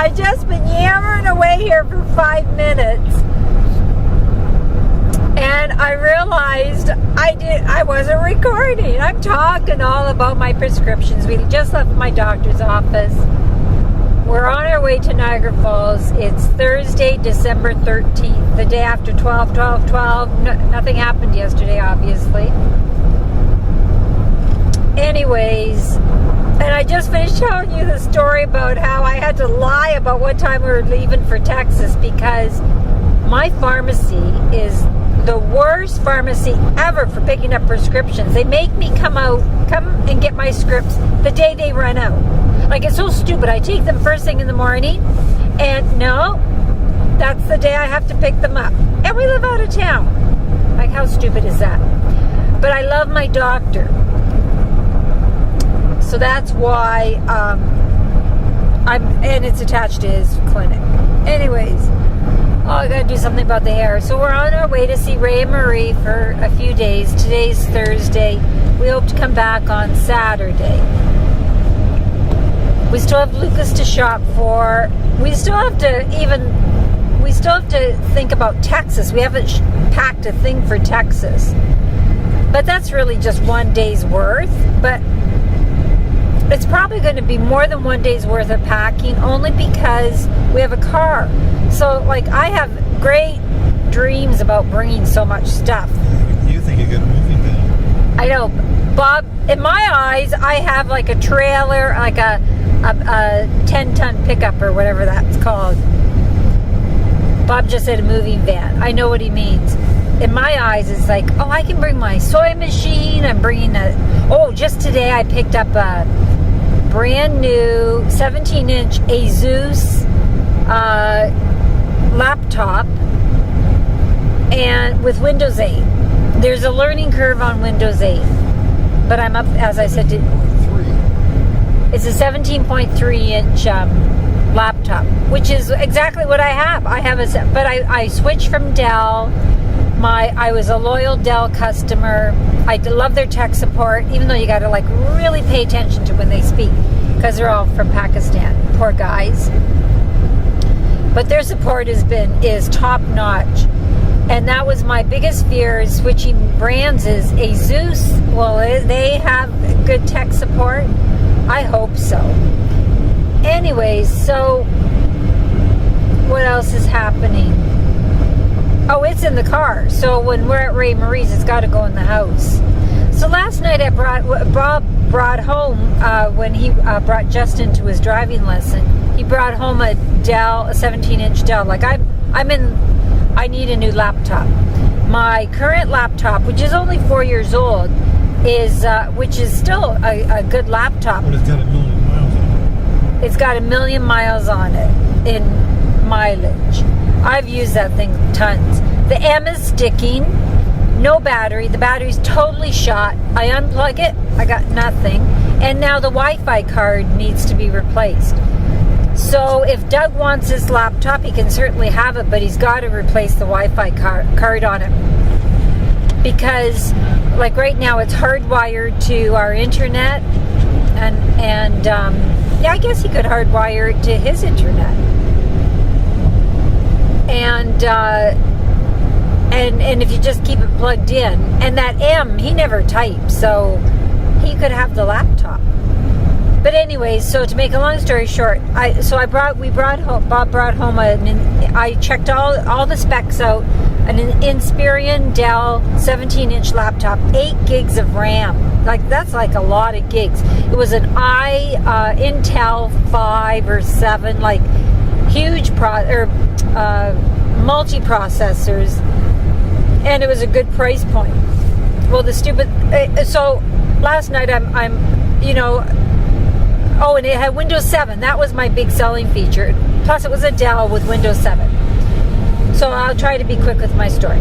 I just been yammering away here for 5 minutes, and I realized I wasn't recording. I'm talking all about my prescriptions. We just left my doctor's office. We're on our way to Niagara Falls. It's Thursday, December 13th, the day after 12/12/12. Nothing happened yesterday, obviously. Anyways, and I just finished telling you the story about how I had to lie about what time we were leaving for Texas because my pharmacy is the worst pharmacy ever for picking up prescriptions. They make me come and get my scripts the day they run out. Like, it's so stupid. I take them first thing in the morning, and no, that's the day I have to pick them up. And we live out of town. Like, how stupid is that? But I love my doctor. So that's why and it's attached to his clinic. Anyways, I gotta do something about the hair. So we're on our way to see Ray and Marie for a few days. Today's Thursday. We hope to come back on Saturday. We still have Lucas to shop for. We still have to think about Texas. We haven't packed a thing for Texas. But that's really just one day's worth. But it's probably going to be more than one day's worth of packing, only because we have a car. So, like, I have great dreams about bringing so much stuff. You think you got a moving van? I know, Bob. In my eyes, I have like a trailer, like a 10-ton pickup or whatever that's called. Bob just said a moving van. I know what he means. In my eyes, it's like, oh, I can bring my soy machine. I'm bringing just today I picked up a brand new 17-inch Asus laptop and with Windows 8. There's a learning curve on Windows 8, but I'm up, as I said, it's a 17.3-inch laptop, which is exactly what I have. But I switched from Dell. I was a loyal Dell customer. I love their tech support, even though you got to like really pay attention to when they speak, because they're all from Pakistan. Poor guys. But their support is top notch, and that was my biggest fear is switching brands. Is Asus? Well, they have good tech support. I hope so. Anyways, so what else is happening? Oh, it's in the car. So when we're at Ray Marie's, it's got to go in the house. So last night Bob brought home, when he brought Justin to his driving lesson, he brought home a 17-inch Dell. Like, I need a new laptop. My current laptop, which is only 4 years old, which is still a good laptop. But it's got 1 million miles on it. It's got 1 million miles on it in mileage. I've used that thing tons. The M is sticking. No battery. The battery's totally shot. I unplug it. I got nothing. And now the Wi-Fi card needs to be replaced. So if Doug wants his laptop, he can certainly have it, but he's got to replace the Wi-Fi card on it. Because, like, right now it's hardwired to our internet. And I guess he could hardwire it to his internet. And if you just keep it plugged in, and that M, he never types, so he could have the laptop. But anyways, so to make a long story short, Bob brought home I checked all the specs out, an Inspiron Dell 17-inch laptop, 8 gigs of RAM. Like, that's like a lot of gigs. It was an Intel 5 or 7, like huge multi-processors, and it was a good price point. Well, so last night and it had Windows 7. That was my big selling feature. Plus, it was a Dell with Windows 7. So I'll try to be quick with my story.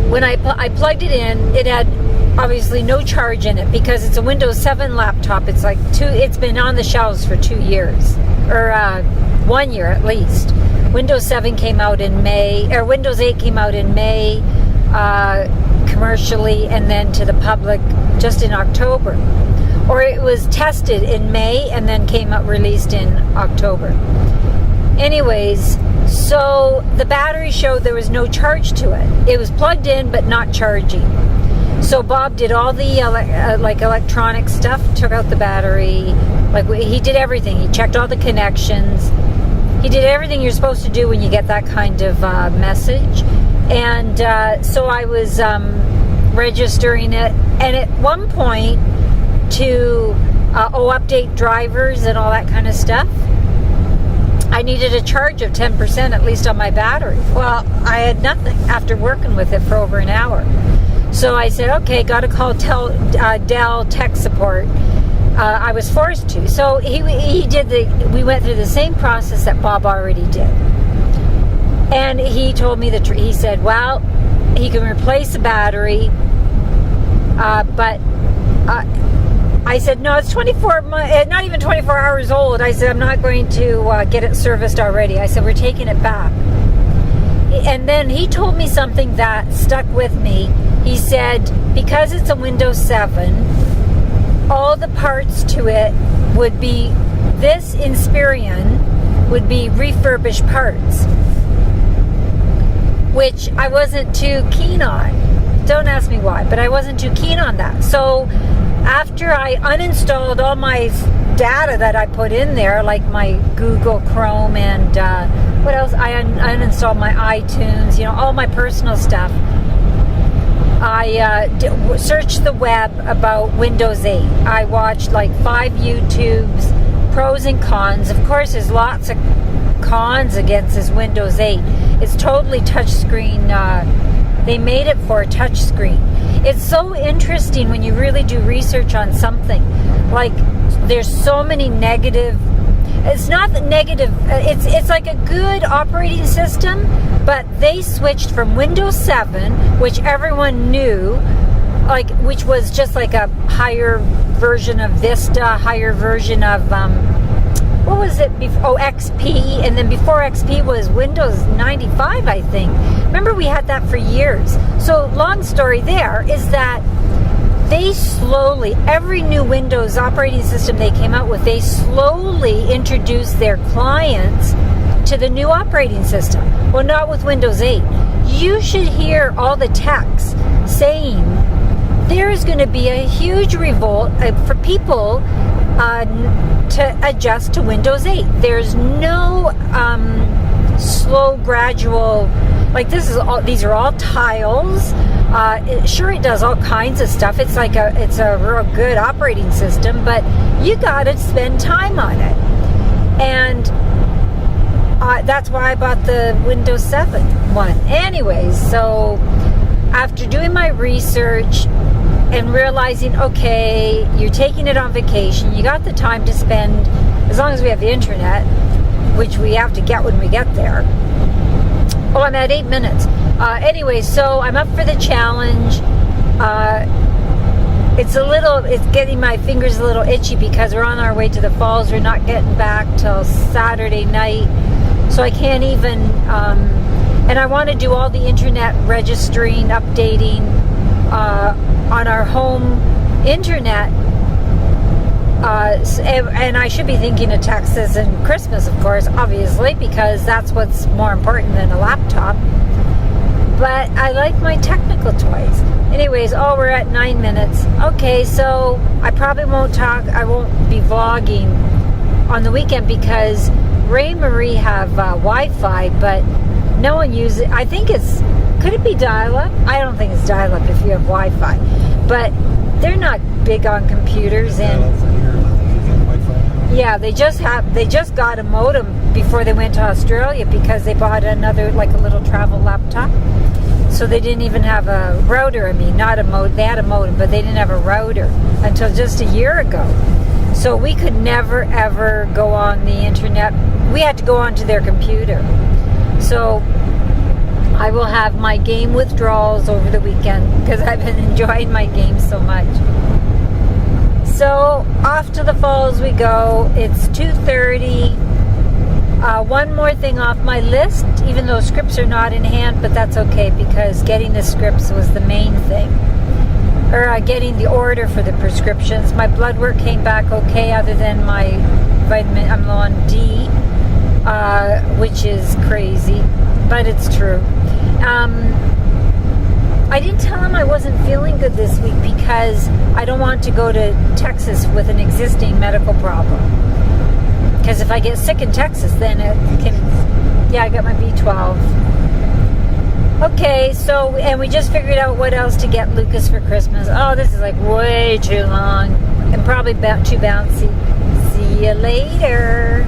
When I plugged it in, it had obviously no charge in it because it's a Windows 7 laptop. It's like it's been on the shelves for 2 years, or 1 year at least. Windows 7 came out in May, or Windows 8 came out in May commercially, and then to the public just in October. or it was tested in May and then came out released in October. Anyways, so the battery showed there was no charge to it. It was plugged in but not charging. So Bob did all the electronic stuff, took out the battery, he did everything. He checked all the connections. He did everything you're supposed to do when you get that kind of message. And so I was registering it. And at one point to update drivers and all that kind of stuff, I needed a charge of 10% at least on my battery. Well, I had nothing after working with it for over an hour. So I said, okay, got to call Dell tech support. I was forced to. So we went through the same process that Bob already did. And he told me he said, well, he can replace the battery, but I said, no, it's not even 24 hours old. I said, I'm not going to get it serviced already. I said, we're taking it back. And then he told me something that stuck with me. He said, because it's a Windows 7, all the parts to it would be, this Inspiron would be refurbished parts, which I wasn't too keen on. Don't ask me why, but I wasn't too keen on that. So after I uninstalled all my data that I put in there, like my Google Chrome and what else? I uninstalled my iTunes, all my personal stuff. I searched the web about Windows 8. I watched like 5 YouTubes, pros and cons. Of course, there's lots of cons against this Windows 8. It's totally touchscreen. They made it for a touchscreen. It's so interesting when you really do research on something. Like, there's so many negative. It's not the negative. It's like a good operating system, but they switched from Windows 7, which everyone knew, which was just like a higher version of Vista, higher version of what was it before? Oh, XP, and then before XP was Windows 95, I think. Remember, we had that for years. So, long story there is that they slowly, every new Windows operating system they came out with, they slowly introduced their clients to the new operating system. Well, not with Windows 8. You should hear all the techs saying there is going to be a huge revolt for people to adjust to Windows 8. There's no slow, gradual, these are all tiles. Sure, it does all kinds of stuff. It's a real good operating system, but you got to spend time on it. And that's why I bought the Windows 7 one. Anyways, so after doing my research and realizing, okay, you're taking it on vacation, you got the time to spend, as long as we have the internet, which we have to get when we get there. Oh, I'm at 8 minutes. Anyway, so I'm up for the challenge. It's getting my fingers a little itchy because we're on our way to the falls. We're not getting back till Saturday night. So I can't even, and I want to do all the internet registering, updating on our home internet. And I should be thinking of Texas and Christmas, of course, obviously, because that's what's more important than a laptop. But I like my technical toys. Anyways, we're at 9 minutes. Okay, so I probably won't I won't be vlogging on the weekend because Ray and Marie have Wi-Fi, but no one uses it. I think could it be dial-up? I don't think it's dial-up if you have Wi-Fi. But they're not big on computers, and yeah, they just got a modem before they went to Australia because they bought another, like a little travel laptop. So they didn't even have a router. I mean, not a modem. They had a modem, but they didn't have a router until just a year ago. So we could never, ever go on the internet. We had to go onto their computer. So I will have my game withdrawals over the weekend because I've been enjoying my game so much. So off to the falls we go. It's 2:30. One more thing off my list, even though scripts are not in hand, but that's okay because getting the scripts was the main thing. or getting the order for the prescriptions. My blood work came back okay, other than my vitamin. I'm low on D, which is crazy, but it's true. I didn't tell him I wasn't feeling good this week because I don't want to go to Texas with an existing medical problem. Because if I get sick in Texas, then it can... Yeah, I got my B12. Okay, so, and we just figured out what else to get Lucas for Christmas. Oh, this is like way too long and probably too bouncy. See you later.